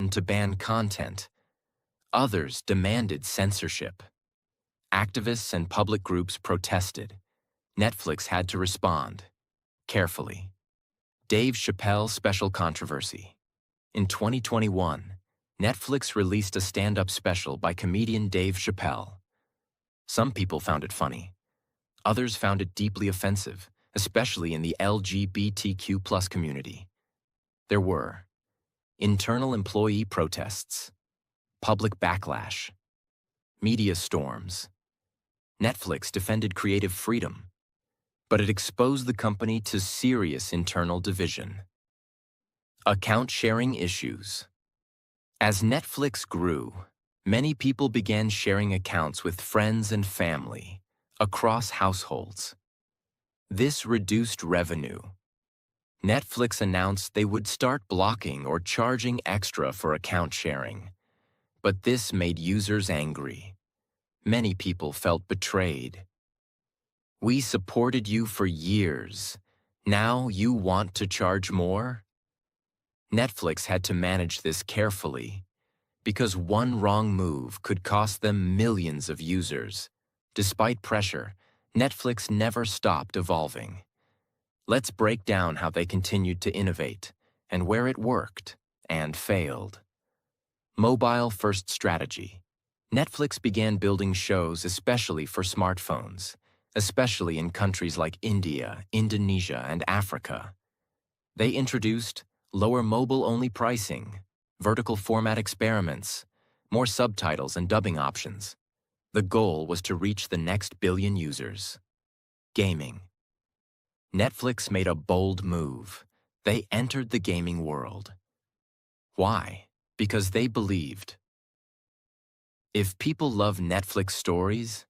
threatened to ban content. Others demanded censorship. Activists and public groups protested. Netflix had to respond carefully. Dave Chappelle's special controversy. In 2021, Netflix released a stand-up special by comedian Dave Chappelle. Some people found it funny. Others found it deeply offensive, especially in the LGBTQ+ community. There were internal employee protests, public backlash, media storms. Netflix defended creative freedom, but it exposed the company to serious internal division. Account sharing issues. As Netflix grew, many people began sharing accounts with friends and family across households. This reduced revenue. Netflix announced they would start blocking or charging extra for account sharing, but this made users angry. Many people felt betrayed. "We supported you for years. Now you want to charge more?" Netflix had to manage this carefully, because one wrong move could cost them millions of users. Despite pressure, Netflix never stopped evolving. Let's break down how they continued to innovate, and where it worked and failed. Mobile-first strategy. Netflix began building shows especially for smartphones, especially in countries like India, Indonesia, and Africa. They introduced lower mobile-only pricing, vertical format experiments, more subtitles and dubbing options. The goal was to reach the next billion users. Gaming. Netflix made a bold move. They entered the gaming world. Why? Because they believed, if people love Netflix stories,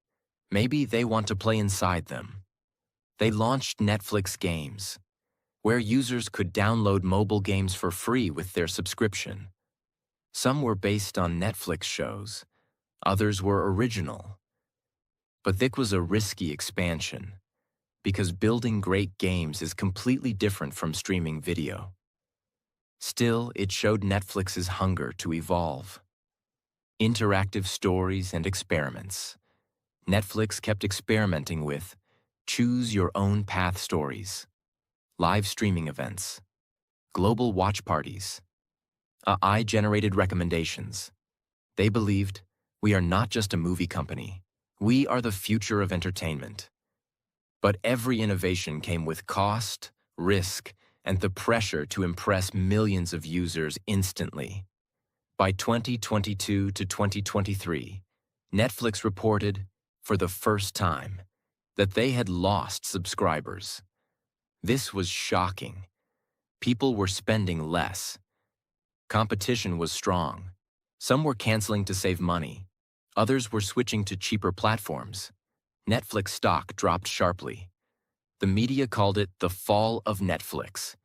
maybe they want to play inside them. They launched Netflix Games, where users could download mobile games for free with their subscription. Some were based on Netflix shows, others were original. But this was a risky expansion, because building great games is completely different from streaming video. Still, it showed Netflix's hunger to evolve. Interactive stories and experiments. Netflix kept experimenting with choose-your-own-path stories, live streaming events, global watch parties, AI-generated recommendations. They believed, we are not just a movie company, we are the future of entertainment. But every innovation came with cost, risk, and the pressure to impress millions of users instantly. By 2022 to 2023, Netflix reported, for the first time, that they had lost subscribers. This was shocking. People were spending less. Competition was strong. Some were canceling to save money. Others were switching to cheaper platforms. Netflix stock dropped sharply. The media called it the fall of Netflix.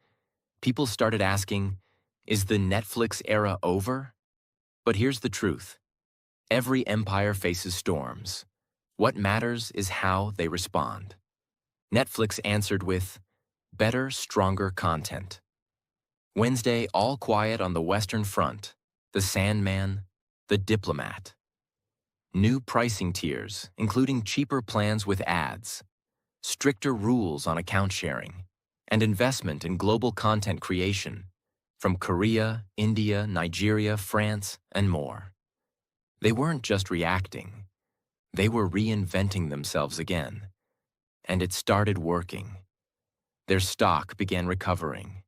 People started asking, is the Netflix era over? But here's the truth. Every empire faces storms. What matters is how they respond. Netflix answered with better, stronger content. Wednesday, All Quiet on the Western Front, The Sandman, The Diplomat. New pricing tiers, including cheaper plans with ads, stricter rules on account sharing, and investment in global content creation from Korea, India, Nigeria, France, and more. They weren't just reacting. They were reinventing themselves again. And it started working. Their stock began recovering.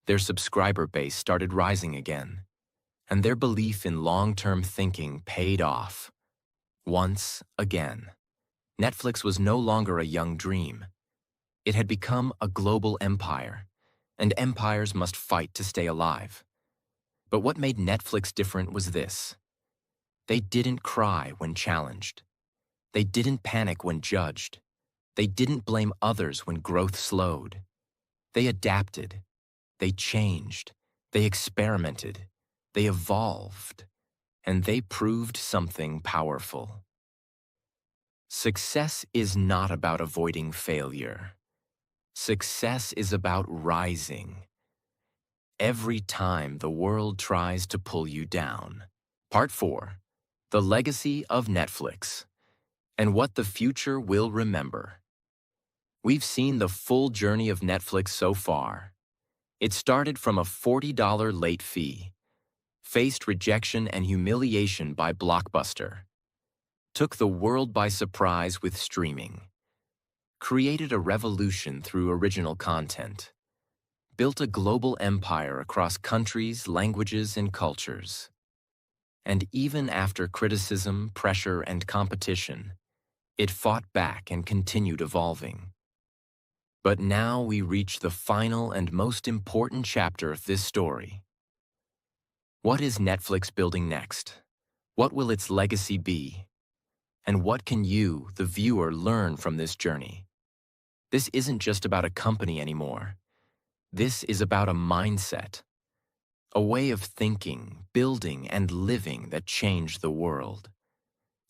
Their subscriber base started rising again. And their belief in long-term thinking paid off. Once again. Netflix was no longer a young dream. It had become a global empire, and empires must fight to stay alive. But what made Netflix different was this. They didn't cry when challenged. They didn't panic when judged. They didn't blame others when growth slowed. They adapted. They changed. They experimented. They evolved. And they proved something powerful. Success is not about avoiding failure. Success is about rising. every time the world tries to pull you down. Part 4. The Legacy of Netflix and What the Future Will Remember. We've seen the full journey of Netflix so far. It started from a $40 late fee, faced rejection and humiliation by Blockbuster, took the world by surprise with streaming, created a revolution through original content, built a global empire across countries, languages, and cultures. And even after criticism, pressure, and competition, it fought back and continued evolving. But now we reach the final and most important chapter of this story. What is Netflix building next? What will its legacy be? And what can you, the viewer, learn from this journey? This isn't just about a company anymore. This is about a mindset, a way of thinking, building, and living that changed the world.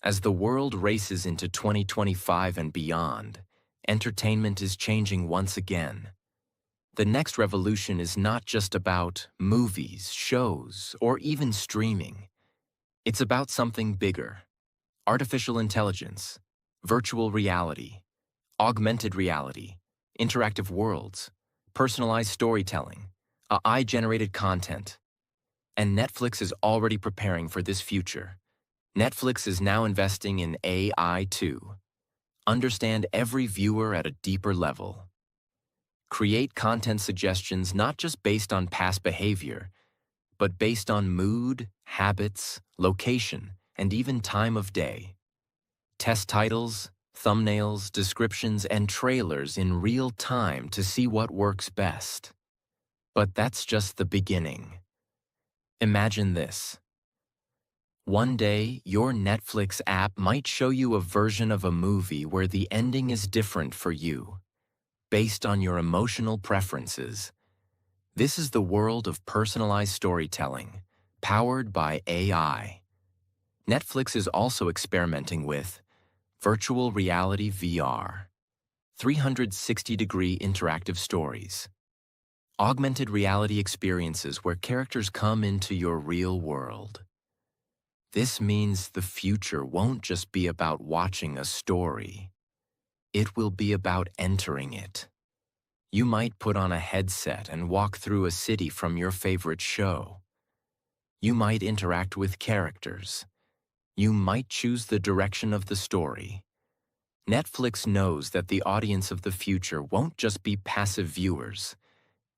As the world races into 2025 and beyond, entertainment is changing once again. The next revolution is not just about movies, shows, or even streaming. It's about something bigger: artificial intelligence, virtual reality, augmented reality, interactive worlds, personalized storytelling, AI-generated content. And Netflix is already preparing for this future. Netflix is now investing in AI too. Understand every viewer at a deeper level. Create content suggestions not just based on past behavior, but based on mood, habits, location, and even time of day. Test titles, thumbnails, descriptions, and trailers in real time to see what works best. But that's just the beginning. Imagine this. One day, your Netflix app might show you a version of a movie where the ending is different for you, based on your emotional preferences. This is the world of personalized storytelling, powered by AI. Netflix is also experimenting with virtual reality VR, 360-degree interactive stories, augmented reality experiences where characters come into your real world. This means the future won't just be about watching a story. It will be about entering it. You might put on a headset and walk through a city from your favorite show. You might interact with characters. You might choose the direction of the story. Netflix knows that the audience of the future won't just be passive viewers.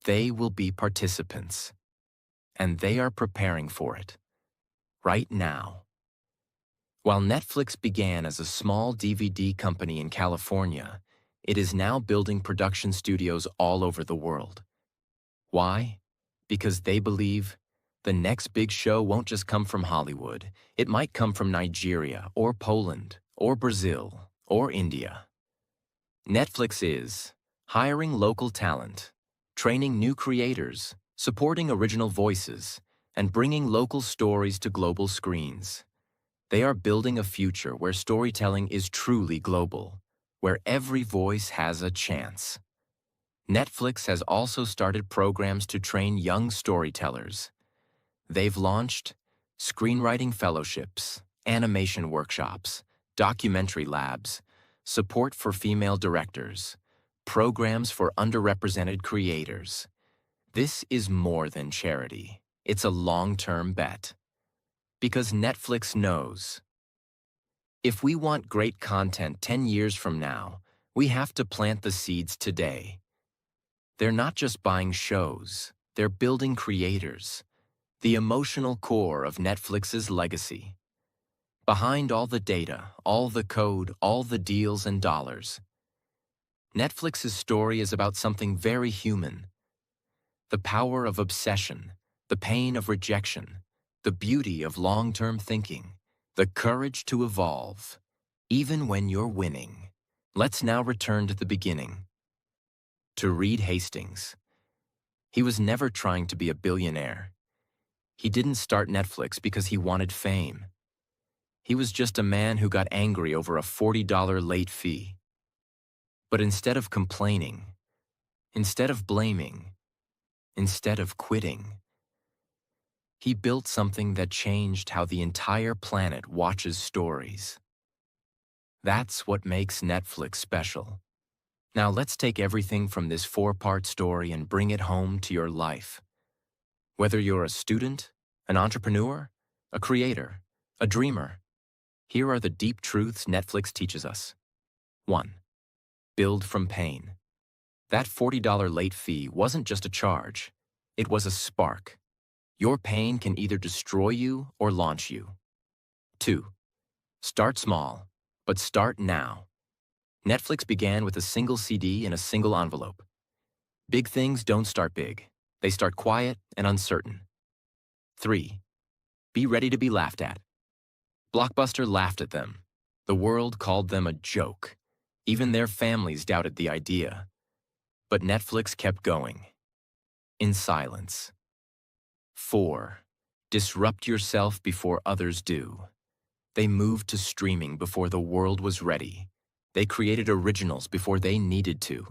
They will be participants. And they are preparing for it, right now. While Netflix began as a small DVD company in California, it is now building production studios all over the world. Why? Because they believe the next big show won't just come from Hollywood. It might come from Nigeria, or Poland, or Brazil, or India. Netflix is hiring local talent, training new creators, supporting original voices, and bringing local stories to global screens. They are building a future where storytelling is truly global, where every voice has a chance. Netflix has also started programs to train young storytellers. They've launched screenwriting fellowships, animation workshops, documentary labs, support for female directors, programs for underrepresented creators. This is more than charity. It's a long-term bet. Because Netflix knows, if we want great content 10 years from now, we have to plant the seeds today. They're not just buying shows, they're building creators, the emotional core of Netflix's legacy. Behind all the data, all the code, all the deals and dollars, Netflix's story is about something very human. The power of obsession, the pain of rejection, the beauty of long-term thinking, the courage to evolve, even when you're winning. Let's now return to the beginning. To Reed Hastings. He was never trying to be a billionaire. He didn't start Netflix because he wanted fame. He was just a man who got angry over a $40 late fee. But instead of complaining, instead of blaming, instead of quitting. He built something that changed how the entire planet watches stories. That's what makes Netflix special. Now let's take everything from this four-part story and bring it home to your life. Whether you're a student, an entrepreneur, a creator, a dreamer, here are the deep truths Netflix teaches us. 1. Build from pain. That $40 late fee wasn't just a charge. It was a spark. Your pain can either destroy you or launch you. 2. Start small, but start now. Netflix began with a single CD in a single envelope. Big things don't start big. They start quiet and uncertain. 3. Be ready to be laughed at. Blockbuster laughed at them. The world called them a joke. Even their families doubted the idea. But Netflix kept going. In silence. 4. Disrupt yourself before others do. They moved to streaming before the world was ready. They created originals before they needed to.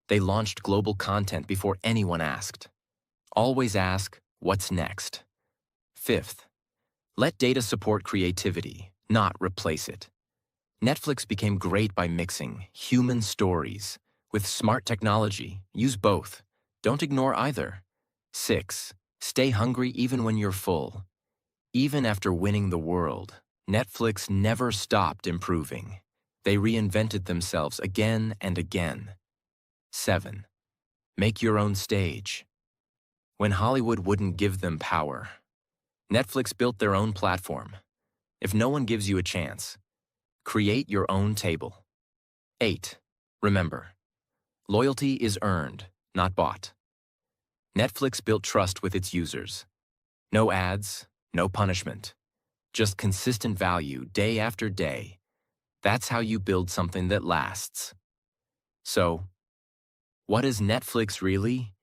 They launched global content before anyone asked. Always ask, what's next? 5th, let data support creativity, not replace it. Netflix became great by mixing human stories with smart technology. Use both. Don't ignore either. 6, stay hungry even when you're full. Even after winning the world, Netflix never stopped improving. They reinvented themselves again and again. 7, make your own stage. When Hollywood wouldn't give them power, Netflix built their own platform. If no one gives you a chance, create your own table. 8, remember, loyalty is earned, not bought. Netflix built trust with its users. No ads, no punishment, just consistent value day after day. That's how you build something that lasts. So, what is Netflix really?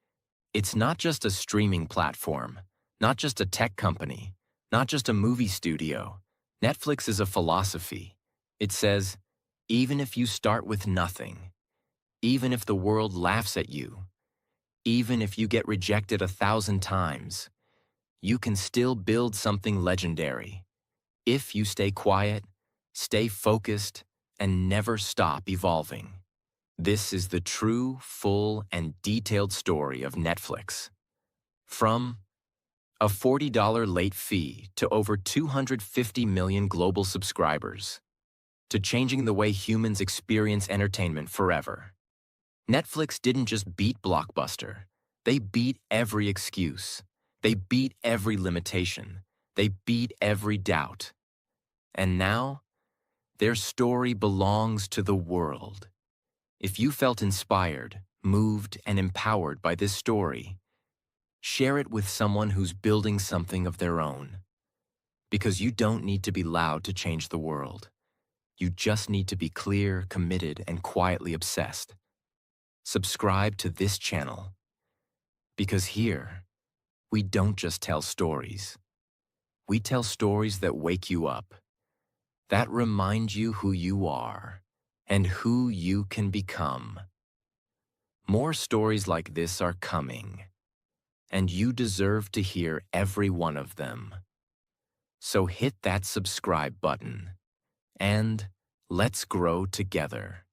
It's not just a streaming platform, not just a tech company, not just a movie studio. Netflix is a philosophy. It says, even if you start with nothing, even if the world laughs at you, even if you get rejected 1,000 times, you can still build something legendary. If you stay quiet, stay focused, and never stop evolving. This is the true, full, and detailed story of Netflix. From a $40 late fee to over 250 million global subscribers, to changing the way humans experience entertainment forever. Netflix didn't just beat Blockbuster. They beat every excuse. They beat every limitation. They beat every doubt. And now, their story belongs to the world. If you felt inspired, moved, and empowered by this story, share it with someone who's building something of their own. Because you don't need to be loud to change the world. You just need to be clear, committed, and quietly obsessed. Subscribe to this channel. Because here, we don't just tell stories. We tell stories that wake you up, that remind you who you are and who you can become. More stories like this are coming, and you deserve to hear every one of them. So hit that subscribe button, and let's grow together.